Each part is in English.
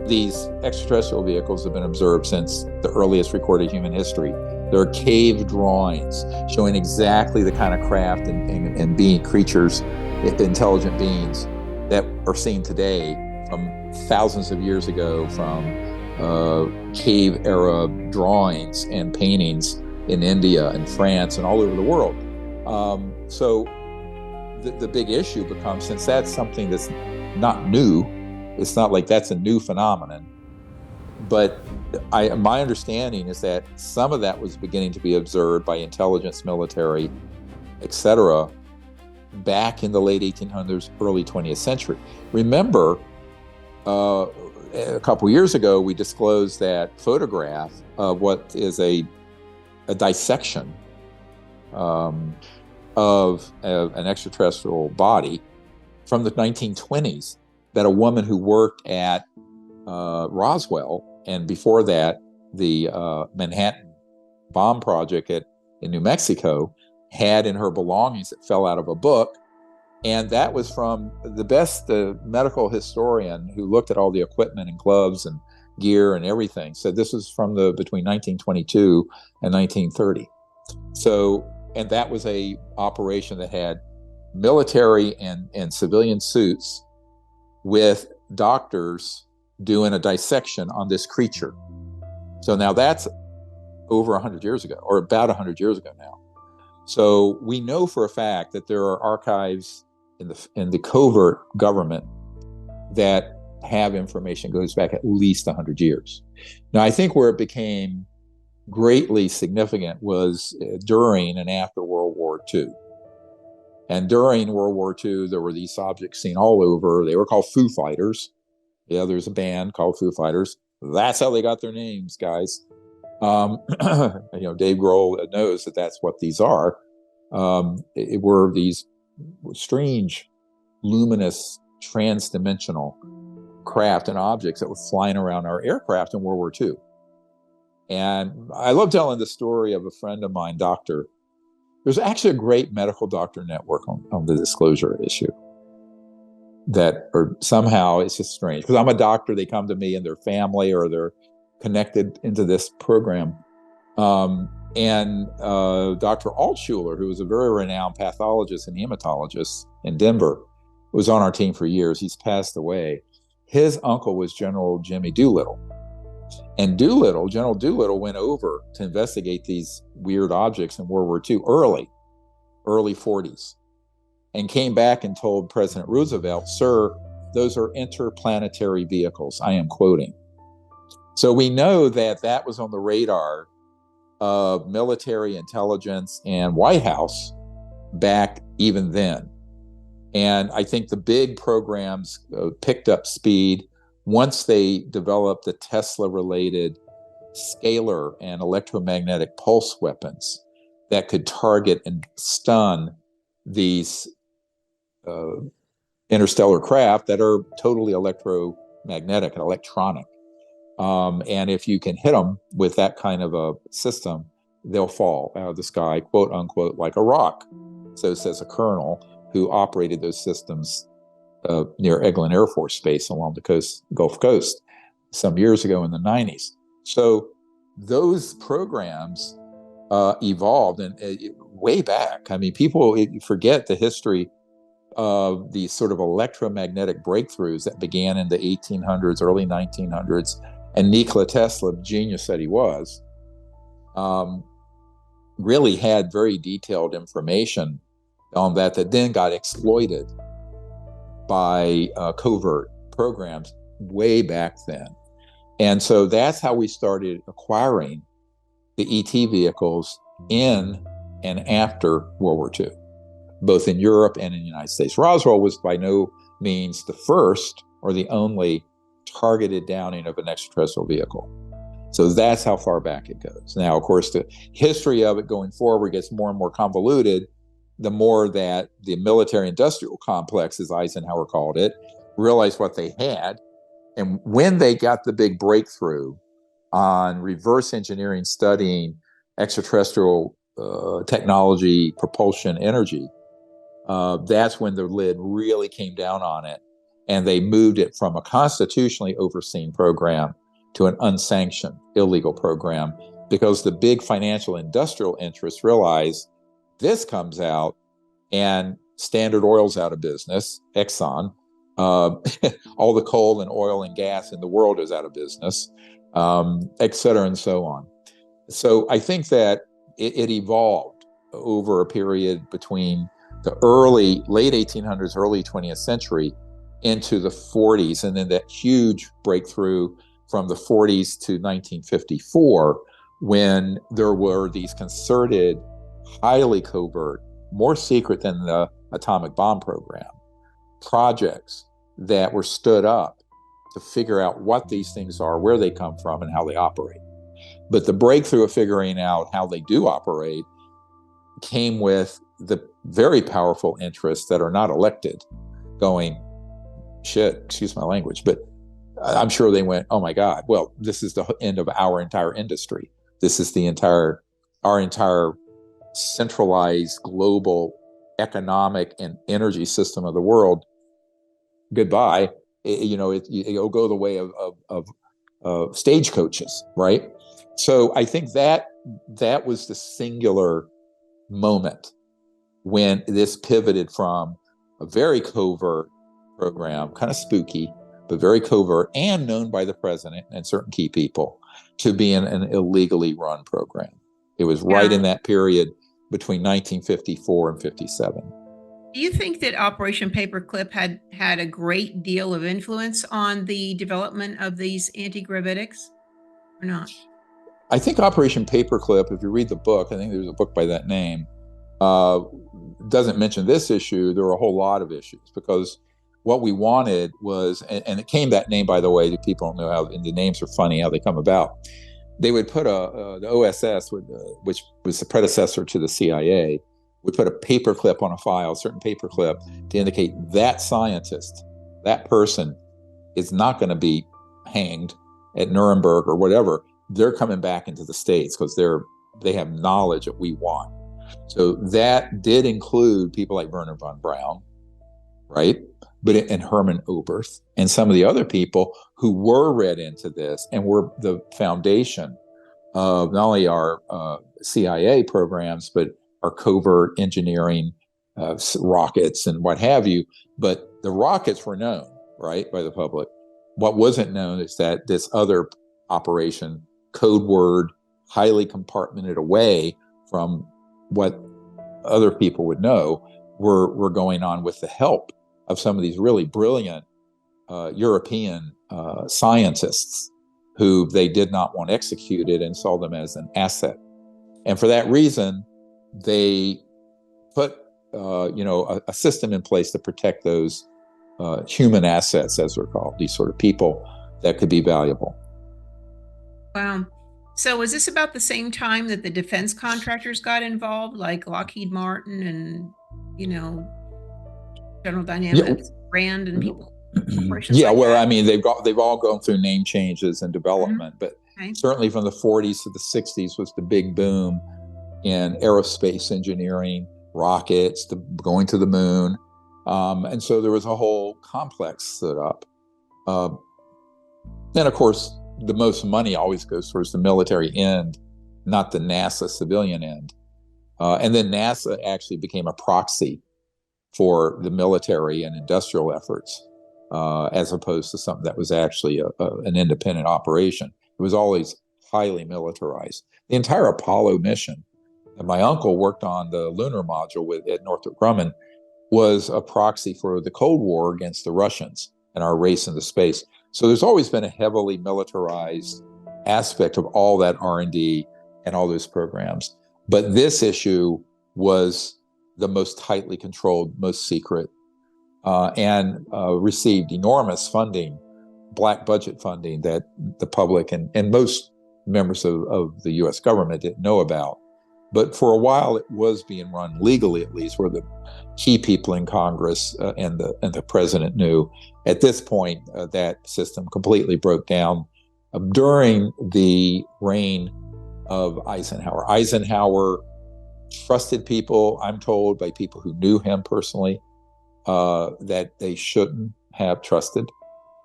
These extraterrestrial vehicles have been observed since the earliest recorded human history. There are cave drawings showing exactly the kind of craft and being creatures, intelligent beings that are seen today from thousands of years ago, from cave era drawings and paintings in India and France and all over the world. So the big issue becomes, since that's something that's not new, it's not like that's a new phenomenon, but my understanding is that some of that was beginning to be observed by intelligence, military, etc., back in the late 1800s, early 20th century. Remember, a couple years ago, we disclosed that photograph of what is a dissection of an extraterrestrial body from the 1920s, that a woman who worked at Roswell, and before that, the Manhattan bomb project in New Mexico, had in her belongings that fell out of a book. And that was from the best medical historian who looked at all the equipment and gloves and gear and everything. So this was from between 1922 and 1930. So, and that was a operation that had military and civilian suits with doctors doing a dissection on this creature. So now that's over 100 years ago, or about 100 years ago now. So we know for a fact that there are archives in the covert government that have information goes back at least 100 years. Now, I think where it became greatly significant was during and after World War II. And during World War II, there were these objects seen all over. They were called Foo Fighters. Yeah, there's a band called Foo Fighters. That's how they got their names, guys. Dave Grohl knows that that's what these are. It were these strange, luminous, trans-dimensional craft and objects that were flying around our aircraft in World War II. And I love telling the story of a friend of mine, doctor. There's actually a great medical doctor network on the disclosure issue that, or somehow it's just strange, because I'm a doctor, they come to me and their family, or they're connected into this program. And Dr. Altshuler, who was a very renowned pathologist and hematologist in Denver, was on our team for years. He's passed away. His uncle was General Jimmy Doolittle. And General Doolittle went over to investigate these weird objects in World War II, early 40s, and came back and told President Roosevelt, "Sir, those are interplanetary vehicles." I am quoting. So we know that that was on the radar of military intelligence and White House back even then. And I think the big programs picked up speed once they developed the Tesla-related scalar and electromagnetic pulse weapons that could target and stun these interstellar craft that are totally electromagnetic and electronic. And if you can hit them with that kind of a system, they'll fall out of the sky, quote unquote, like a rock. So says a colonel who operated those systems near Eglin Air Force Base along the Gulf Coast some years ago in the 90s. So those programs evolved and way back. I mean, people forget the history of these sort of electromagnetic breakthroughs that began in the 1800s, early 1900s. And Nikola Tesla, genius that he was, really had very detailed information on that then got exploited by covert programs way back then. And so that's how we started acquiring the ET vehicles in and after World War II, both in Europe and in the United States. Roswell was by no means the first or the only targeted downing of an extraterrestrial vehicle. So that's how far back it goes. Now, of course, the history of it going forward gets more and more convoluted the more that the military-industrial complex, as Eisenhower called it, realized what they had. And when they got the big breakthrough on reverse engineering, studying extraterrestrial technology, propulsion, energy, that's when the lid really came down on it. And they moved it from a constitutionally overseen program to an unsanctioned, illegal program, because the big financial industrial interests realized this comes out and Standard Oil's out of business, Exxon, all the coal and oil and gas in the world is out of business, et cetera, and so on. So I think that it evolved over a period between the late 1800s, early 20th century into the 40s, and then that huge breakthrough from the 40s to 1954, when there were these concerted, highly covert, more secret than the atomic bomb program, projects that were stood up to figure out what these things are, where they come from, and how they operate. But the breakthrough of figuring out how they do operate came with the very powerful interests that are not elected going, shit, excuse my language, but I'm sure they went, oh my God, well, this is the end of our entire industry. This is our entire centralized global economic and energy system of the world. Goodbye. It'll go the way of stagecoaches, right? So I think that was the singular moment when this pivoted from a very covert program, kind of spooky, but very covert and known by the president and certain key people, to being an illegally run program. It was right in that period between 1954 and 57. Do you think that Operation Paperclip had a great deal of influence on the development of these anti-gravitics or not? I think Operation Paperclip, if you read the book, I think there's a book by that name, doesn't mention this issue. There were a whole lot of issues, because what we wanted was, and it came that name, by the way, people don't know how, and the names are funny, how they come about. They would put the OSS, which was the predecessor to the CIA, would put a paperclip on a file, a certain paperclip, to indicate that scientist, that person, is not going to be hanged at Nuremberg or whatever. They're coming back into the States because they have knowledge that we want. So that did include people like Wernher von Braun, right? And Hermann Oberth, and some of the other people who were read into this and were the foundation of not only our CIA programs, but our covert engineering, rockets and what have you. But the rockets were known, right, by the public. What wasn't known is that this other operation, code word, highly compartmented away from what other people would know, were going on with the help of some of these really brilliant European scientists who they did not want executed and saw them as an asset. And for that reason, they put a system in place to protect those human assets, as they're called, these sort of people that could be valuable. Wow. So was this about the same time that the defense contractors got involved, like Lockheed Martin and, General Dynamics, Rand, and people? Yeah, like well, that? I mean, they've all gone through name changes and development, but certainly from the 40s to the 60s was the big boom in aerospace engineering, rockets, going to the moon. And so there was a whole complex stood up. And of course, the most money always goes towards the military end, not the NASA civilian end. And then NASA actually became a proxy for the military and industrial efforts, as opposed to something that was actually an independent operation. It was always highly militarized. The entire Apollo mission, and my uncle worked on the lunar module at Northrop Grumman, was a proxy for the Cold War against the Russians and our race into space. So there's always been a heavily militarized aspect of all that R&D and all those programs. But this issue was the most tightly controlled, most secret, and received enormous funding, black budget funding, that the public and most members of the U.S. government didn't know about. But for a while, it was being run legally, at least, where the key people in Congress and the president knew. At this point, that system completely broke down during the reign of Eisenhower. Eisenhower trusted people, I'm told, by people who knew him personally, that they shouldn't have trusted.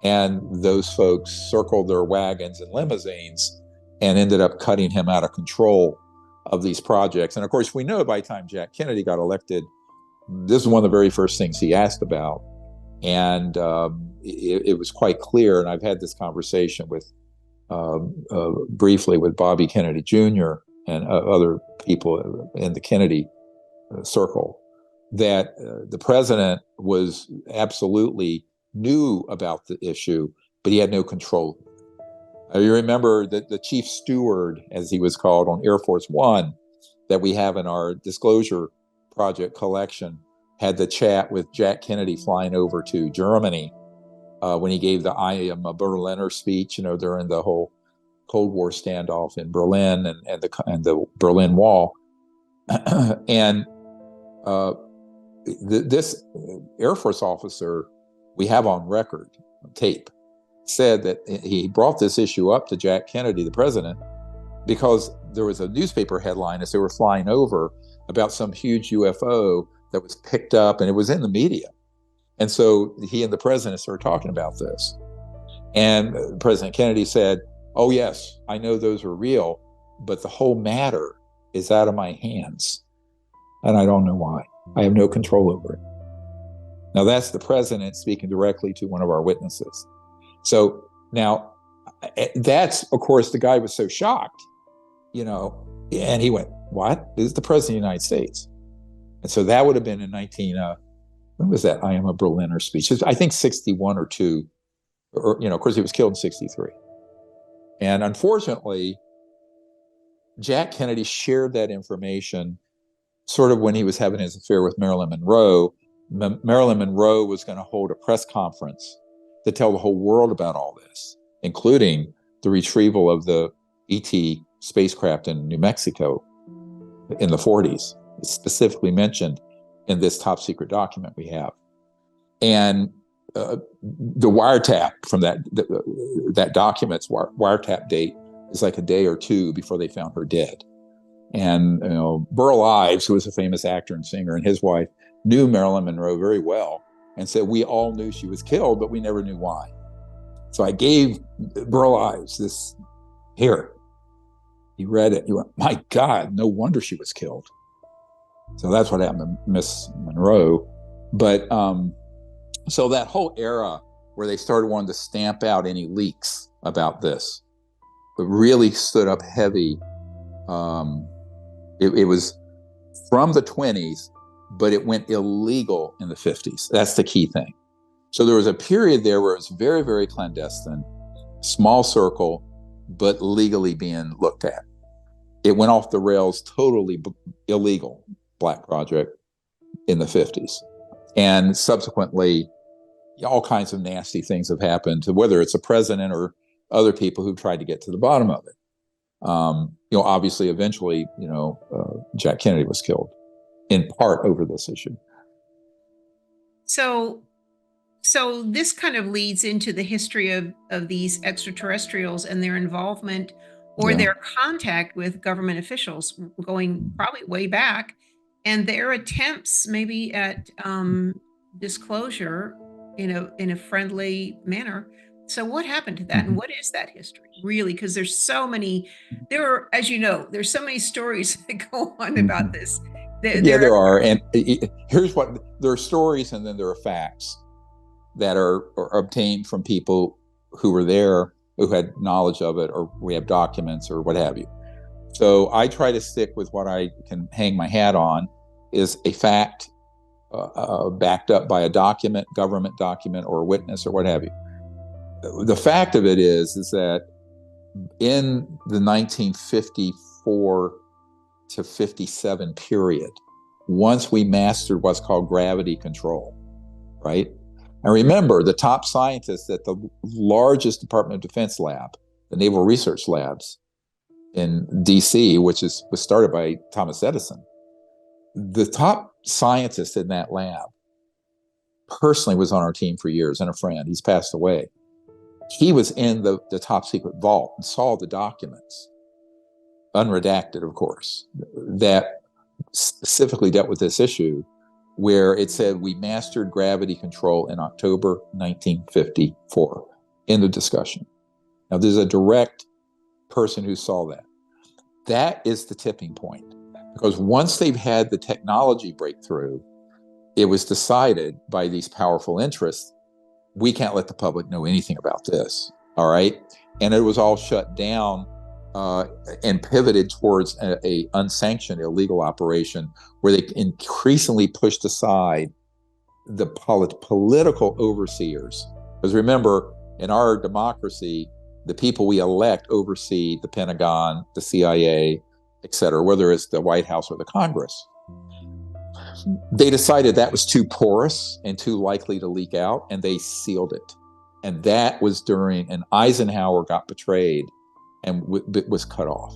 And those folks circled their wagons and limousines and ended up cutting him out of control of these projects. And of course, we know by the time Jack Kennedy got elected, this is one of the very first things he asked about. And it was quite clear, and I've had this conversation with briefly with Bobby Kennedy Jr. and other people in the Kennedy circle, that the president was absolutely knew about the issue, but he had no control. You remember that the chief steward, as he was called on Air Force One, that we have in our Disclosure Project collection, had the chat with Jack Kennedy flying over to Germany when he gave the "I am a Berliner" speech, during the whole Cold War standoff in Berlin and the Berlin Wall. And this Air Force officer, we have on record, tape, said that he brought this issue up to Jack Kennedy, the president, because there was a newspaper headline as they were flying over about some huge UFO that was picked up, and it was in the media. And so he and the president started talking about this. And President Kennedy said, "Oh, yes, I know those are real, but the whole matter is out of my hands. And I don't know why. I have no control over it." Now, that's the president speaking directly to one of our witnesses. So now, that's, of course, the guy was so shocked, and he went, "What? This is the president of the United States." And so that would have been in when was that? "I am a Berliner" speech. I think 61 or 2, or, of course, he was killed in 63. And unfortunately, Jack Kennedy shared that information sort of when he was having his affair with Marilyn Monroe. Marilyn Monroe was going to hold a press conference to tell the whole world about all this, including the retrieval of the ET spacecraft in New Mexico in the 40s. It's specifically mentioned in this top secret document we have. And the wiretap from that document's wiretap date is like a day or two before they found her dead. And Burl Ives, who was a famous actor and singer, and his wife knew Marilyn Monroe very well, and said, "We all knew she was killed, but we never knew why." So I gave Burl Ives this. Here. He read it. He went, "My God, no wonder she was killed." So that's what happened to Miss Monroe. But so that whole era where they started wanting to stamp out any leaks about this, it really stood up heavy. It was from the 20s, but it went illegal in the 50s. That's the key thing. So there was a period there where it was very, very clandestine, small circle, but legally being looked at. It went off the rails, totally illegal, Black Project, in the 50s. And subsequently, all kinds of nasty things have happened, to whether it's a president or other people who tried to get to the bottom of it. Obviously, eventually, Jack Kennedy was killed, in part over this issue. So this kind of leads into the history of these extraterrestrials and their involvement or their contact with government officials, going probably way back, and their attempts maybe at disclosure in a friendly manner. So what happened to that, and what is that history really? Because there's so many, as you know, there's so many stories that go on about this. There are, and here's what there are stories, and then there are facts that are obtained from people who were there, who had knowledge of it, or we have documents or what have you. So I try to stick with what I can hang my hat on, is a fact backed up by a document, government document, or a witness, or what have you. The fact of it is that in the 1954 to 57 period, once we mastered what's called gravity control, right? And remember, the top scientists at the largest Department of Defense lab, the Naval Research Labs in DC, which was started by Thomas Edison, the top scientist in that lab personally was on our team for years, and a friend. He's passed away. He was in the top secret vault and saw the documents, unredacted, of course, that specifically dealt with this issue, where it said we mastered gravity control in October 1954 in the discussion. Now, there's a direct person who saw that. That is the tipping point, because once they've had the technology breakthrough, it was decided by these powerful interests, we can't let the public know anything about this, all right? And it was all shut down and pivoted towards a unsanctioned illegal operation where they increasingly pushed aside the political overseers. Because remember, in our democracy, the people we elect oversee the Pentagon, the CIA, et cetera, whether it's the White House or the Congress. They decided that was too porous and too likely to leak out, and they sealed it. And that was and Eisenhower got betrayed and was cut off.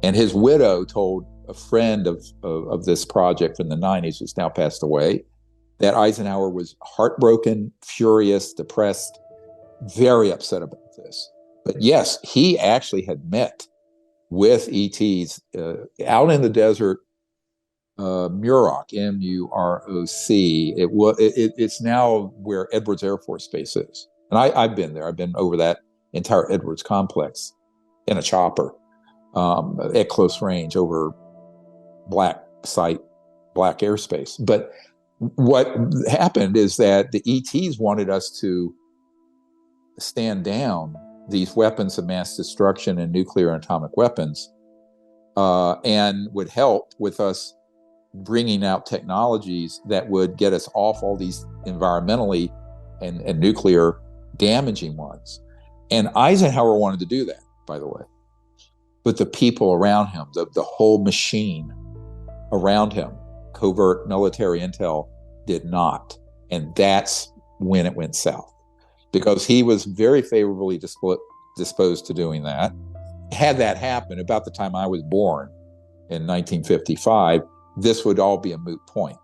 And his widow told a friend of this project in the 90s, who's now passed away, that Eisenhower was heartbroken, furious, depressed, very upset about this. But yes, he actually had met with ETs out in the desert, Muroc, M-U-R-O-C. It's now where Edwards Air Force Base is. And I've been there. I've been over that entire Edwards complex in a chopper at close range over black airspace. But what happened is that the ETs wanted us to stand down these weapons of mass destruction and nuclear and atomic weapons, and would help with us bringing out technologies that would get us off all these environmentally and nuclear damaging ones. And Eisenhower wanted to do that, by the way. But the people around him, the whole machine around him, covert military intel, did not. And that's when it went south, because he was very favorably disposed to doing that. Had that happened about the time I was born in 1955, this would all be a moot point.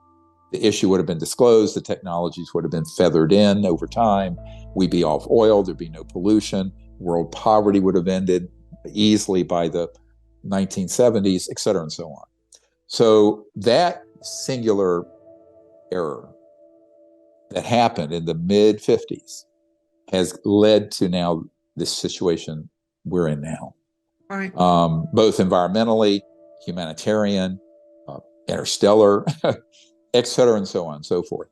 The issue would have been disclosed, the technologies would have been feathered in over time, we'd be off oil, there'd be no pollution, world poverty would have ended easily by the 1970s, et cetera, and so on. So that singular error that happened in the mid-50s has led to now this situation we're in now. Right. Both environmentally, humanitarian, interstellar, et cetera, and so on and so forth.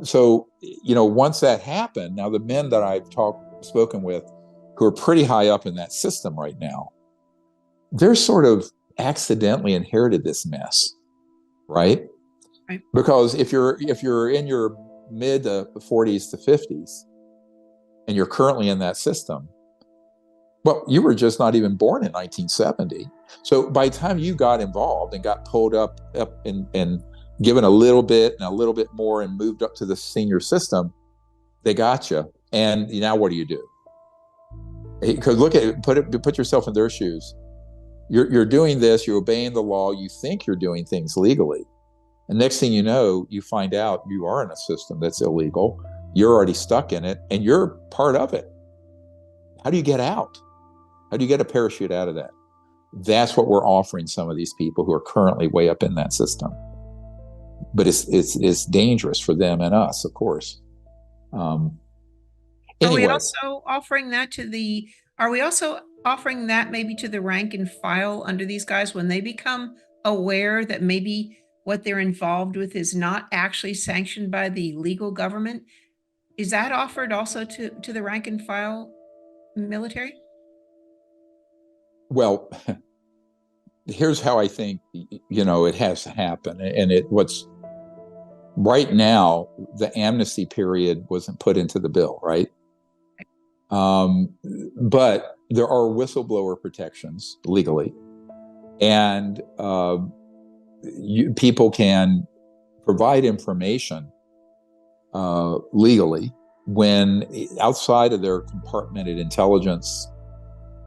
So, once that happened, now the men that I've spoken with who are pretty high up in that system right now, they're sort of accidentally inherited this mess, right? Right. Because if you're in your mid 40s to 50s and you're currently in that system, well, you were just not even born in 1970. So by the time you got involved and got pulled up and given a little bit and a little bit more and moved up to the senior system, they got you. And now what do you do? Because look at it, put yourself in their shoes. You're doing this, you're obeying the law, you think you're doing things legally. And next thing you know, you find out you are in a system that's illegal. You're already stuck in it and you're part of it. How do you get out? How do you get a parachute out of that? That's what we're offering some of these people who are currently way up in that system. But it's dangerous for them and us, of course. Anyway. Are we also offering that maybe to the rank and file under these guys when they become aware that maybe what they're involved with is not actually sanctioned by the legal government? Is that offered also to the rank and file military? Well, here's how I think, it has to happen. And what's right now, the amnesty period wasn't put into the bill, right? But there are whistleblower protections legally. And people can provide information legally when outside of their compartmented intelligence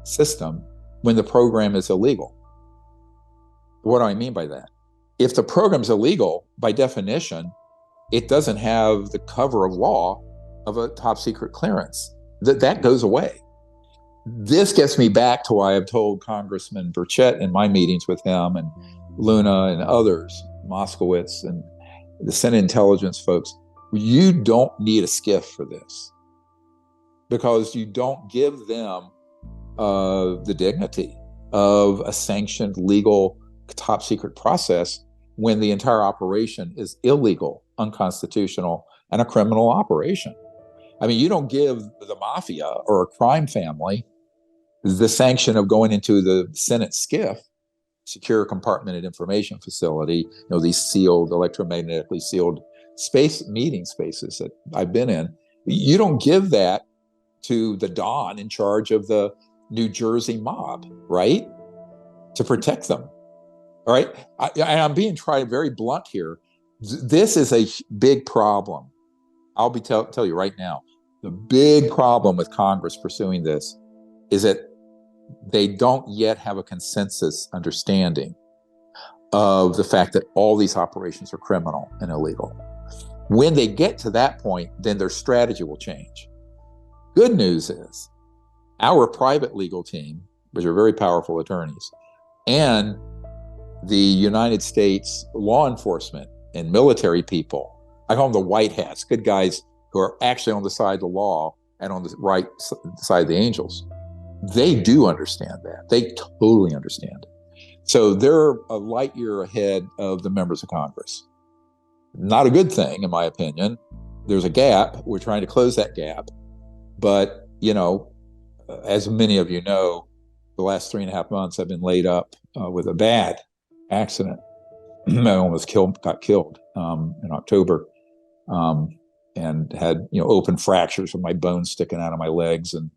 system, when the program is illegal. What do I mean by that? If the program's illegal, by definition, it doesn't have the cover of law of a top secret clearance. That goes away. This gets me back to why I've told Congressman Burchett in my meetings with him and Luna and others, Moskowitz, and the Senate intelligence folks, you don't need a skiff for this, because you don't give them the dignity of a sanctioned, legal, top secret process when the entire operation is illegal, unconstitutional, and a criminal operation. I mean, you don't give the mafia or a crime family the sanction of going into the Senate skiff, secure compartmented information facility, these sealed, electromagnetically sealed meeting spaces that I've been in. You don't give that to the Don in charge of the New Jersey mob, right? To protect them. All right. I'm being very blunt here. This is a big problem. I'll tell you right now, the big problem with Congress pursuing this is that they don't yet have a consensus understanding of the fact that all these operations are criminal and illegal. When they get to that point, then their strategy will change. Good news is our private legal team, which are very powerful attorneys, and the United States law enforcement and military people, I call them the white hats, good guys who are actually on the side of the law and on the right side of the angels. They do understand that. They totally understand it. So they're a light year ahead of the members of Congress. Not a good thing, in my opinion. There's a gap. We're trying to close that gap. But, as many of you know, the last 3.5 months I've been laid up with a bad accident. I almost got killed in October, and had open fractures with my bones sticking out of my legs, and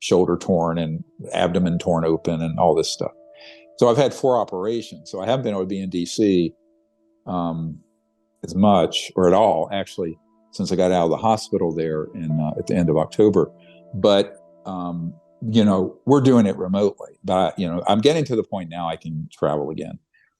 shoulder torn and abdomen torn open and all this stuff. So I've had 4 operations. So I haven't been able to be in DC as much or at all, actually, since I got out of the hospital there at the end of October. But we're doing it remotely. But I'm getting to the point now I can travel again.